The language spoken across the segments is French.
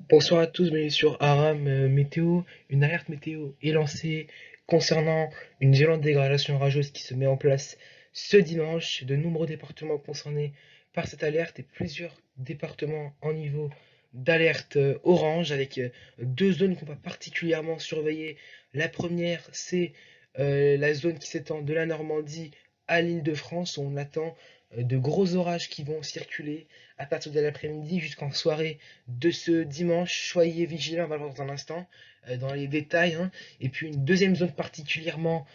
Bonsoir à tous, bienvenue sur Aram Météo. Une alerte météo est lancée concernant une violente dégradation orageuse qui se met en place ce dimanche. De nombreux départements concernés par cette alerte et plusieurs départements en niveau d'alerte orange avec deux zones qu'on va particulièrement surveiller. La première, c'est la zone qui s'étend de la Normandie à l'Île-de-France. On attend de gros orages qui vont circuler à partir de l'après-midi jusqu'en soirée de ce dimanche. Soyez vigilants, on va le voir dans un instant, dans les détails, hein. Et puis une deuxième zone particulièrement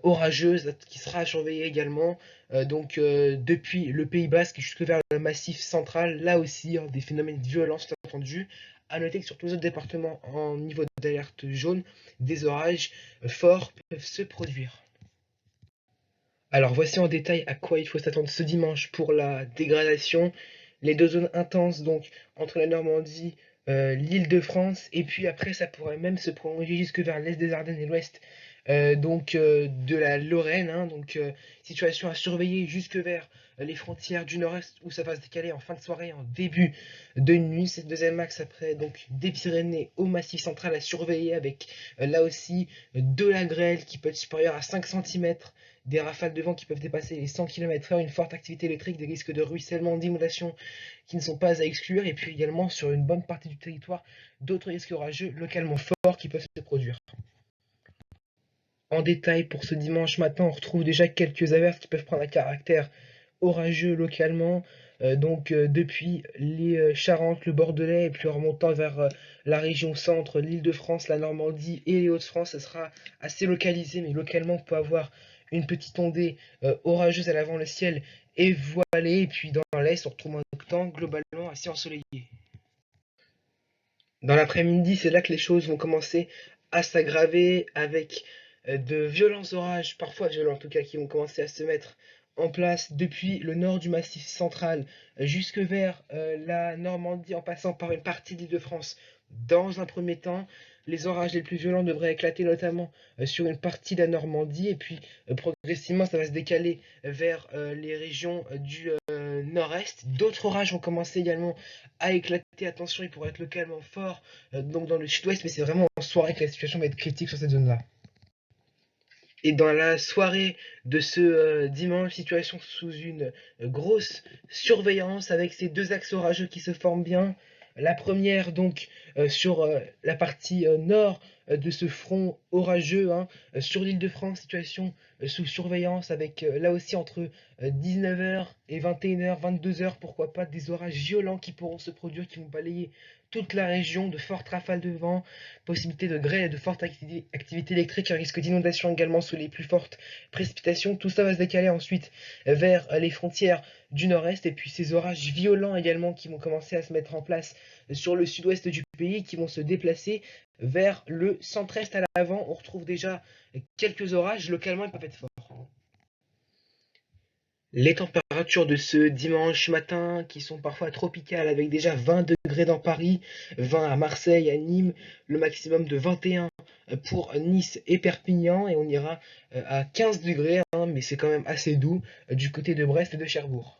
orageuse qui sera surveillée également, depuis le Pays Basque jusque vers le Massif central. Là aussi, hein, des phénomènes violents sont entendus. À noter que sur tous les autres départements en niveau d'alerte jaune, des orages forts peuvent se produire. Alors voici en détail à quoi il faut s'attendre ce dimanche pour la dégradation. Les deux zones intenses, donc entre la Normandie, l'Île-de-France, et puis après ça pourrait même se prolonger jusque vers l'est des Ardennes et l'ouest de la Lorraine, hein. Situation à surveiller jusque vers les frontières du nord-est où ça va se décaler en fin de soirée, en début de nuit. Cette deuxième axe après, donc des Pyrénées au Massif central à surveiller avec là aussi de la grêle qui peut être supérieure à 5 cm, des rafales de vent qui peuvent dépasser les 100 km/h, une forte activité électrique, des risques de ruissellement, d'inondation qui ne sont pas à exclure, et puis également sur une bonne partie du territoire, d'autres risques orageux localement forts qui peuvent se produire. En détail, pour ce dimanche matin, on retrouve déjà quelques averses qui peuvent prendre un caractère orageux localement, depuis les Charentes, le Bordelais, et puis en remontant vers la région centre, l'Île-de-France, la Normandie et les Hauts-de-France, ce sera assez localisé, mais localement on peut avoir une petite ondée orageuse à l'avant, le ciel est voilé, et puis dans l'est on retrouve un temps globalement assez ensoleillé. Dans l'après-midi, c'est là que les choses vont commencer à s'aggraver avec de violents orages, parfois violents en tout cas, qui vont commencer à se mettre en place depuis le nord du Massif central jusque vers la Normandie en passant par une partie de l'Île-de-France. Dans un premier temps, les orages les plus violents devraient éclater notamment sur une partie de la Normandie et puis progressivement ça va se décaler vers les régions du nord-est. D'autres orages vont commencer également à éclater. Attention, il pourrait être localement fort donc dans le sud-ouest, mais c'est vraiment en soirée que la situation va être critique sur cette zone-là. Et dans la soirée de ce dimanche, situation sous une grosse surveillance avec ces deux axes orageux qui se forment bien. La première donc sur la partie nord de ce front orageux, hein, sur l'île de France, situation sous surveillance avec là aussi entre 19h et 21h, 22h, pourquoi pas, des orages violents qui pourront se produire, qui vont balayer toute la région, de fortes rafales de vent, possibilité de grêle et de forte activité électrique, un risque d'inondation également sous les plus fortes précipitations. Tout ça va se décaler ensuite vers les frontières du nord-est et puis ces orages violents également qui vont commencer à se mettre en place sur le sud-ouest du pays, qui vont se déplacer vers le centre-est à l'avant. On retrouve déjà quelques orages, localement ils peuvent être forts. Les températures de ce dimanche matin qui sont parfois tropicales avec déjà 20 degrés dans Paris, 20 à Marseille, à Nîmes, le maximum de 21 pour Nice et Perpignan et on ira à 15 degrés, hein, mais c'est quand même assez doux du côté de Brest et de Cherbourg.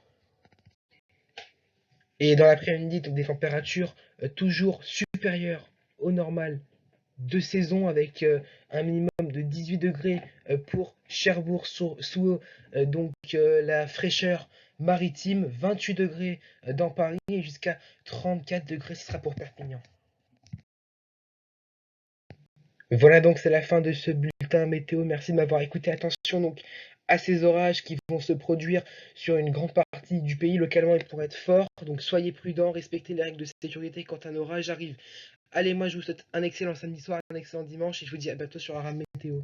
Et dans l'après-midi, donc des températures toujours supérieures au normal de saison avec un minimum de 18 degrés pour Cherbourg sous la fraîcheur maritime, 28 degrés dans Paris et jusqu'à 34 degrés ce sera pour Perpignan. Voilà donc c'est la fin de ce bulletin météo. Merci de m'avoir écouté. Attention donc à ces orages qui vont se produire sur une grande partie du pays. Localement, ils pourraient être forts. Donc soyez prudents, respectez les règles de sécurité quand un orage arrive. Allez, moi je vous souhaite un excellent samedi soir, un excellent dimanche et je vous dis à bientôt sur Aram Météo.